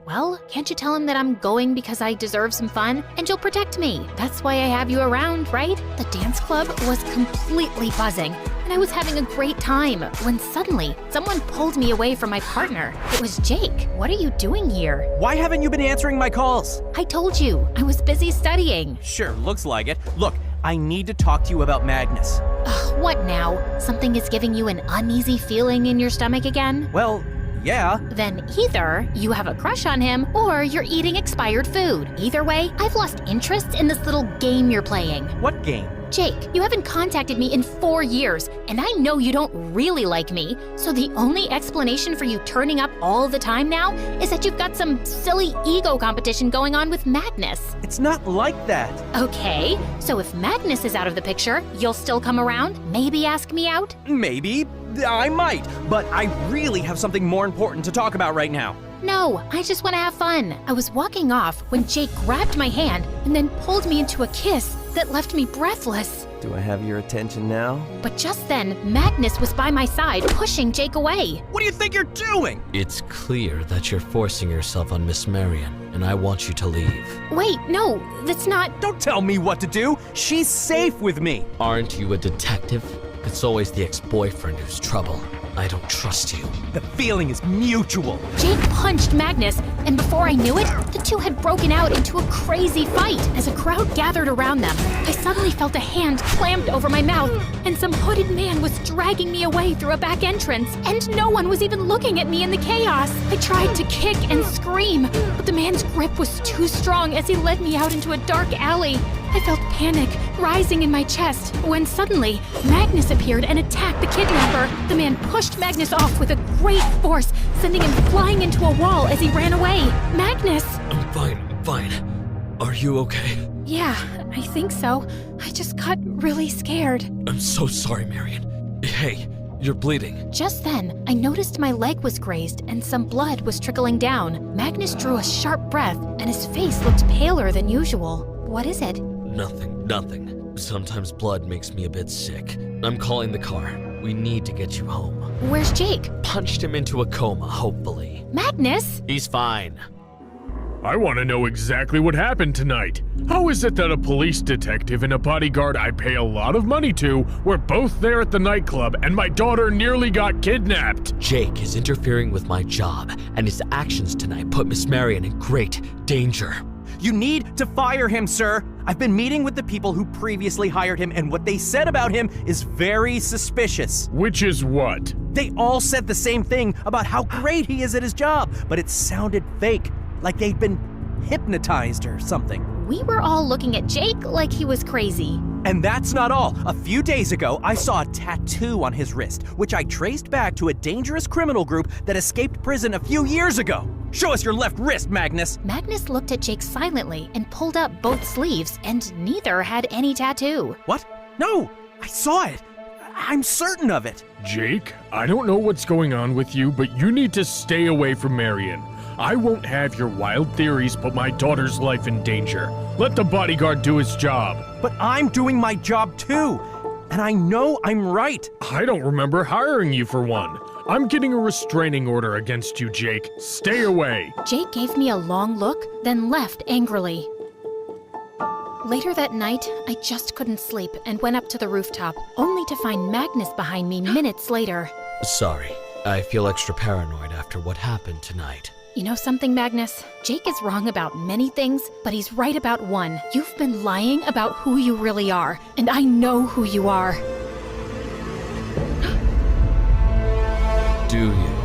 Well, can't you tell him that I'm going because I deserve some fun and you'll protect me? That's why I have you around, right? The dance club was completely buzzing and I was having a great time when suddenly someone pulled me away from my partner. It was Jake. What are you doing here? Why haven't you been answering my calls? I told you, I was busy studying. Sure, looks like it. Look, I need to talk to you about Magnus. Ugh, what now? Something is giving you an uneasy feeling in your stomach again? Well, yeah. Then either you have a crush on him or you're eating expired food. Either way, I've lost interest in this little game you're playing. What game? Jake, you haven't contacted me in 4 years, and I know you don't really like me, so the only explanation for you turning up all the time now is that you've got some silly ego competition going on with Magnus. It's not like that. Okay, so if Magnus is out of the picture, you'll still come around? Maybe ask me out? Maybe. I might. But I really have something more important to talk about right now. No, I just want to have fun. I was walking off when Jake grabbed my hand and then pulled me into a kiss that left me breathless. Do I have your attention now? But just then, Magnus was by my side, pushing Jake away. What do you think you're doing? It's clear that you're forcing yourself on Miss Marion, and I want you to leave. Wait, no, that's not... Don't tell me what to do. She's safe with me. Aren't you a detective? It's always the ex-boyfriend who's trouble. I don't trust you. The feeling is mutual. Jake punched Magnus, and before I knew it, the two had broken out into a crazy fight. As a crowd gathered around them, I suddenly felt a hand clamped over my mouth, and some hooded man was dragging me away through a back entrance, and no one was even looking at me in the chaos. I tried to kick and scream, but the man's grip was too strong as he led me out into a dark alley. I felt panic rising in my chest when suddenly Magnus appeared and attacked the kidnapper. The man pushed Magnus off with a great force, sending him flying into a wall as he ran away. Magnus! I'm fine. Are you okay? Yeah, I think so. I just got really scared. I'm so sorry, Marion. Hey, you're bleeding. Just then, I noticed my leg was grazed and some blood was trickling down. Magnus drew a sharp breath and his face looked paler than usual. What is it? Nothing. Sometimes blood makes me a bit sick. I'm calling the car. We need to get you home. Where's Jake? Punched him into a coma, hopefully. Magnus? He's fine. I want to know exactly what happened tonight. How is it that a police detective and a bodyguard I pay a lot of money to were both there at the nightclub and my daughter nearly got kidnapped? Jake is interfering with my job, and his actions tonight put Miss Marion in great danger. You need to fire him, sir. I've been meeting with the people who previously hired him, and what they said about him is very suspicious. Which is what? They all said the same thing about how great he is at his job, but it sounded fake, like they'd been hypnotized or something. We were all looking at Jake like he was crazy. And that's not all. A few days ago, I saw a tattoo on his wrist, which I traced back to a dangerous criminal group that escaped prison a few years ago. Show us your left wrist, Magnus. Magnus looked at Jake silently and pulled up both sleeves, and neither had any tattoo. What? No, I saw it. I'm certain of it. Jake, I don't know what's going on with you, but you need to stay away from Marion. I won't have your wild theories put my daughter's life in danger. Let the bodyguard do his job. But I'm doing my job too, and I know I'm right. I don't remember hiring you for one. I'm getting a restraining order against you, Jake. Stay away. Jake gave me a long look, then left angrily. Later that night, I just couldn't sleep and went up to the rooftop, only to find Magnus behind me minutes later. Sorry, I feel extra paranoid after what happened tonight. You know something, Magnus? Jake is wrong about many things, but he's right about one. You've been lying about who you really are, and I know who you are. Do you?